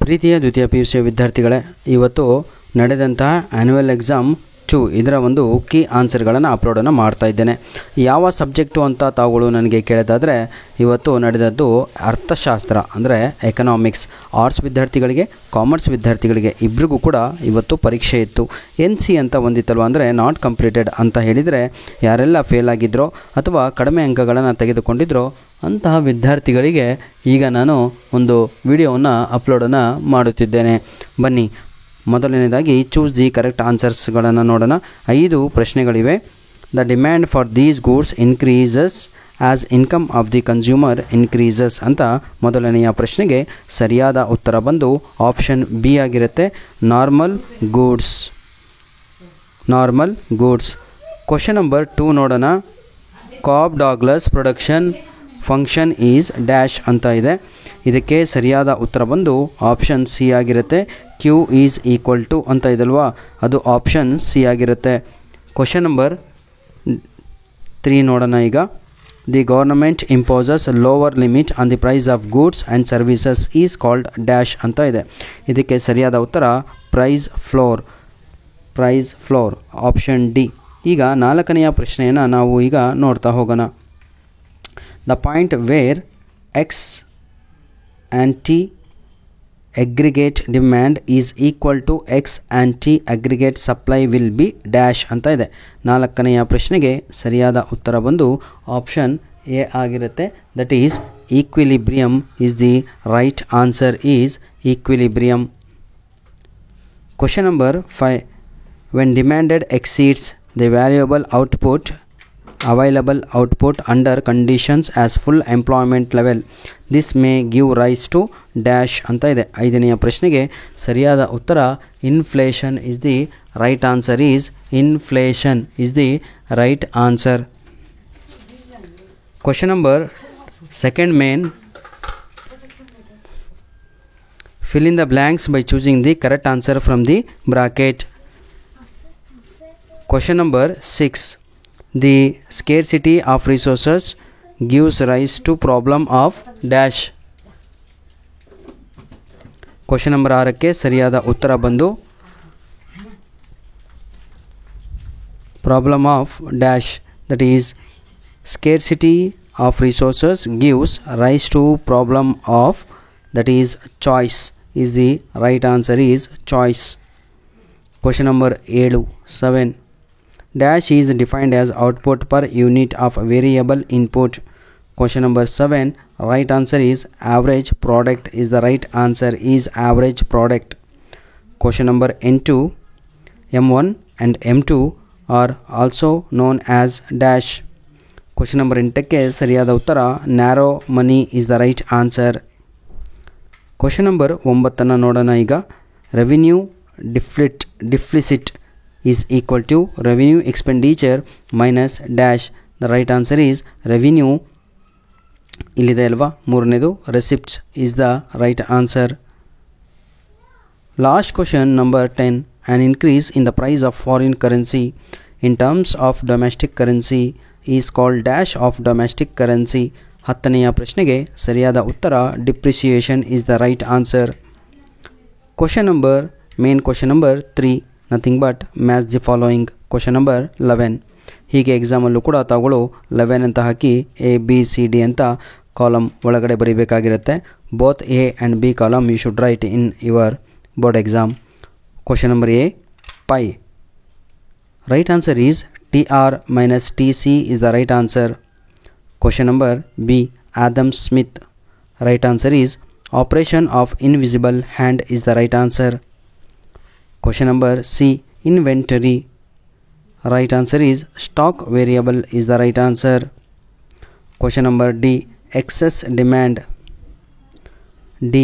ಪ್ರೀತಿಯ ದ್ವಿತೀಯ PUC ವಿದ್ಯಾರ್ಥಿಗಳೇ, ಇವತ್ತು ನಡೆದಂತಹ ಆ್ಯನ್ಯುವಲ್ ಎಕ್ಸಾಮ್ 2 ಇದರ ಒಂದು ಕೀ ಆನ್ಸರ್ಗಳನ್ನು ಅಪ್ಲೋಡನ್ನು ಮಾಡ್ತಾ ಇದ್ದೇನೆ. ಯಾವ ಸಬ್ಜೆಕ್ಟು ಅಂತ ತಾವುಗಳು ನನಗೆ ಕೇಳೋದಾದರೆ, ಇವತ್ತು ನಡೆದದ್ದು ಅರ್ಥಶಾಸ್ತ್ರ ಅಂದರೆ ಎಕನಾಮಿಕ್ಸ್. ಆರ್ಟ್ಸ್ ವಿದ್ಯಾರ್ಥಿಗಳಿಗೆ, ಕಾಮರ್ಸ್ ವಿದ್ಯಾರ್ಥಿಗಳಿಗೆ ಇಬ್ಬರಿಗೂ ಕೂಡ ಇವತ್ತು ಪರೀಕ್ಷೆ ಇತ್ತು. NC ಅಂತ ಒಂದಿತ್ತಲ್ವ, ಅಂದರೆ ನಾಟ್ ಕಂಪ್ಲೀಟೆಡ್ ಅಂತ ಹೇಳಿದರೆ ಯಾರೆಲ್ಲ ಫೇಲ್ ಆಗಿದ್ರೋ ಅಥವಾ ಕಡಿಮೆ ಅಂಕಗಳನ್ನು ತೆಗೆದುಕೊಂಡಿದ್ರೋ ಅಂತಹ ವಿದ್ಯಾರ್ಥಿಗಳಿಗೆ ಈಗ ನಾನು ಒಂದು ವಿಡಿಯೋವನ್ನು ಅಪ್ಲೋಡನ್ನು ಮಾಡುತ್ತಿದ್ದೇನೆ. ಬನ್ನಿ, ಮೊದಲನೇದಾಗಿ ಚೂಸ್ ದಿ ಕರೆಕ್ಟ್ ಆನ್ಸರ್ಸ್ಗಳನ್ನು ನೋಡೋಣ. 5 ಪ್ರಶ್ನೆಗಳಿವೆ. The demand for these goods increases as income of the consumer increases ಅಂತ ಮೊದಲನೆಯ ಪ್ರಶ್ನೆಗೆ ಸರಿಯಾದ ಉತ್ತರ ಬಂದು ಆಪ್ಷನ್ ಬಿ ಆಗಿರುತ್ತೆ, ನಾರ್ಮಲ್ ಗೂಡ್ಸ್. ಕ್ವಶನ್ ನಂಬರ್ 2 ನೋಡೋಣ. Cobb Douglas production function is dash ಅಂತ ಇದೆ. ಇದಕ್ಕೆ ಸರಿಯಾದ ಉತ್ತರ ಬಂದು ಆಪ್ಷನ್ ಸಿ ಆಗಿರುತ್ತೆ. Q ಈಸ್ ಈಕ್ವಲ್ ಟು ಅಂತ ಇದಲ್ವಾ, ಅದು ಆಪ್ಷನ್ ಸಿ ಆಗಿರುತ್ತೆ. ಕ್ವಶನ್ ನಂಬರ್ 3 ನೋಡೋಣ ಈಗ. The government imposes lower limit on the price of goods and services is called dash ಅಂತ ಇದೆ. ಇದಕ್ಕೆ ಸರಿಯಾದ ಉತ್ತರ ಪ್ರೈಸ್ ಫ್ಲೋರ್ ಆಪ್ಷನ್ ಡಿ. ಈಗ 4ನೆಯ ಪ್ರಶ್ನೆಯನ್ನು ನಾವು ಈಗ ನೋಡ್ತಾ ಹೋಗೋಣ. The point where X anti aggregate demand is equal to x anti aggregate supply will be dash ಅಂತ ಇದೆ. 4ನೆಯ ಪ್ರಶ್ನೆಗೆ ಸರಿಯಾದ ಉತ್ತರ ಬಂದು ಆಪ್ಷನ್ ಎ ಆಗಿರುತ್ತೆ. That is equilibrium is the right answer is equilibrium. Question number 5. When demanded exceeds the available output under conditions as full employment level, this may give rise to dash ಅಂತ ಇದೆ. 5ನೆಯ ಪ್ರಶ್ನೆಗೆ ಸರಿಯಾದ ಉತ್ತರ inflation is the right answer Question number 2nd main. Fill in the blanks by choosing the correct answer from the bracket. Question number 6. The scarcity of resources gives rise to problem of dash. Question number 6ಕ್ಕೆ ಸರಿಯಾದ ಉತ್ತರ ಬಂದು problem of dash. That is scarcity of resources gives rise to problem of, that is choice is the right answer is choice. Question number 7. Dash is defined as output per unit of variable input. Question number 7. Right answer is average product is the right answer is average product. Question number N2. M1 and M2 are also known as dash. Question number 8ಕ್ಕೆ ಸರಿಯಾದ ಉತ್ತರ narrow money is the right answer. Question number 9 ನೋಡೋಣ ಈಗ. Revenue deficit is equal to revenue expenditure minus dash. The right answer is revenue, ಇಲ್ಲಿದೆ ಅಲ್ವಾ 3ನೇದು, receipts is the right answer. Last question number 10. An increase in the price of foreign currency in terms of domestic currency is called dash of domestic currency. 10ನೆಯ ಪ್ರಶ್ನೆಗೆ ಸರಿಯಾದ ಉತ್ತರ depreciation is the right answer. Question number 3. Nothing but match the following. Question number 11. ಹೀಗೆ ಎಕ್ಸಾಮಲ್ಲೂ ಕೂಡ ತಾವುಗಳು 11 ಅಂತ ಹಾಕಿ ABCD ಅಂತ column ಒಳಗಡೆ ಬರೀಬೇಕಾಗಿರುತ್ತೆ. Both A and B column you should write in your board exam. Question number A, pi. Right answer is TR minus TC is the right answer. Question number B, Adam Smith. Right answer is operation of invisible hand is the right answer. Question number C, inventory. Right answer is stock variable is the right answer. Question number D, excess demand. D,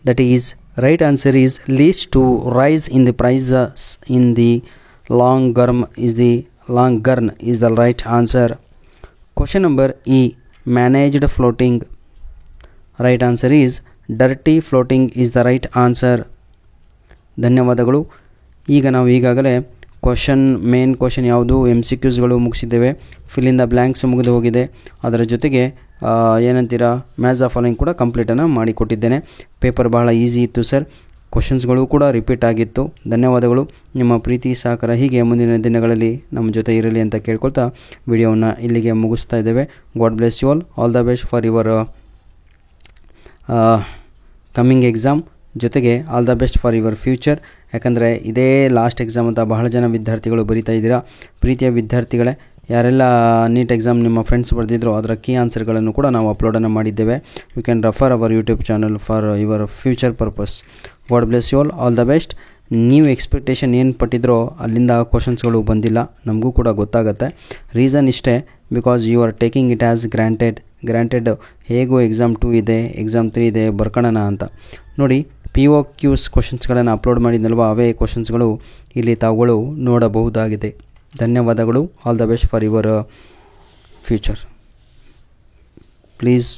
that is right answer is leads to rise in the prices in the long run is the right answer. Question number E, managed floating. Right answer is dirty floating is the right answer. ಧನ್ಯವಾದಗಳು. ಈಗ ನಾವು ಈಗಾಗಲೇ main question ಯಾವುದು MCQsಗಳು ಮುಗಿಸಿದ್ದೇವೆ. Fill in the blanks ಮುಗಿದು ಹೋಗಿದೆ. ಅದರ ಜೊತೆಗೆ ಏನಂತೀರಾ ಮ್ಯಾಚ್ ದ ಫಾಲೋಯಿಂಗ್ ಕೂಡ ಕಂಪ್ಲೀಟನ್ನು ಮಾಡಿಕೊಟ್ಟಿದ್ದೇನೆ. ಪೇಪರ್ ಬಹಳ ಈಸಿ ಇತ್ತು ಸರ್. ಕ್ವಶನ್ಸ್ಗಳು ಕೂಡ ರಿಪೀಟ್ ಆಗಿತ್ತು. ಧನ್ಯವಾದಗಳು. ನಿಮ್ಮ ಪ್ರೀತಿ ಸಹಕಾರ ಹೀಗೆ ಮುಂದಿನ ದಿನಗಳಲ್ಲಿ ನಮ್ಮ ಜೊತೆ ಇರಲಿ ಅಂತ ಕೇಳ್ಕೊಳ್ತಾ ವಿಡಿಯೋವನ್ನು ಇಲ್ಲಿಗೆ ಮುಗಿಸ್ತಾ ಇದ್ದೇವೆ. God bless you all the best for your coming exam. ಜೊತೆಗೆ all the best for your future. ಯಾಕಂದರೆ ಇದೇ ಲಾಸ್ಟ್ ಎಕ್ಸಾಮ್ ಅಂತ ಬಹಳ ಜನ ವಿದ್ಯಾರ್ಥಿಗಳು ಬರೀತಾ ಇದ್ದೀರಾ. ಪ್ರೀತಿಯ ವಿದ್ಯಾರ್ಥಿಗಳೇ, ಯಾರೆಲ್ಲ ನೀಟ್ ಎಕ್ಸಾಮ್ ನಿಮ್ಮ ಫ್ರೆಂಡ್ಸ್ ಬರೆದಿದ್ರು ಅದರ ಕೀ ಆನ್ಸರ್ಗಳನ್ನು ಕೂಡ ನಾವು ಅಪ್ಲೋಡನ್ನು ಮಾಡಿದ್ದೇವೆ. You can refer our YouTube channel for your future purpose. God bless you all the best. ನೀವು ಎಕ್ಸ್ಪೆಕ್ಟೇಷನ್ ಏನು ಪಟ್ಟಿದ್ರೋ ಅಲ್ಲಿಂದ ಕ್ವಶನ್ಸ್ಗಳು ಬಂದಿಲ್ಲ, ನಮಗೂ ಕೂಡ ಗೊತ್ತಾಗುತ್ತೆ. ರೀಸನ್ ಇಷ್ಟೇ, because you are taking it as granted ಹೇಗೂ ಎಕ್ಸಾಮ್ 2 ಇದೆ, ಎಕ್ಸಾಮ್ 3 ಇದೆ, ಬರ್ಕೊಳ್ಳೋಣ ಅಂತ. ನೋಡಿ, POQs ಕ್ವಶನ್ಸ್ಗಳನ್ನು ಅಪ್ಲೋಡ್ ಮಾಡಿದ್ನಲ್ವ, ಅವೇ ಕ್ವಶನ್ಸ್ಗಳು ಇಲ್ಲಿ ತಾವುಗಳು ನೋಡಬಹುದಾಗಿದೆ. ಧನ್ಯವಾದಗಳು. All the best for your future. Please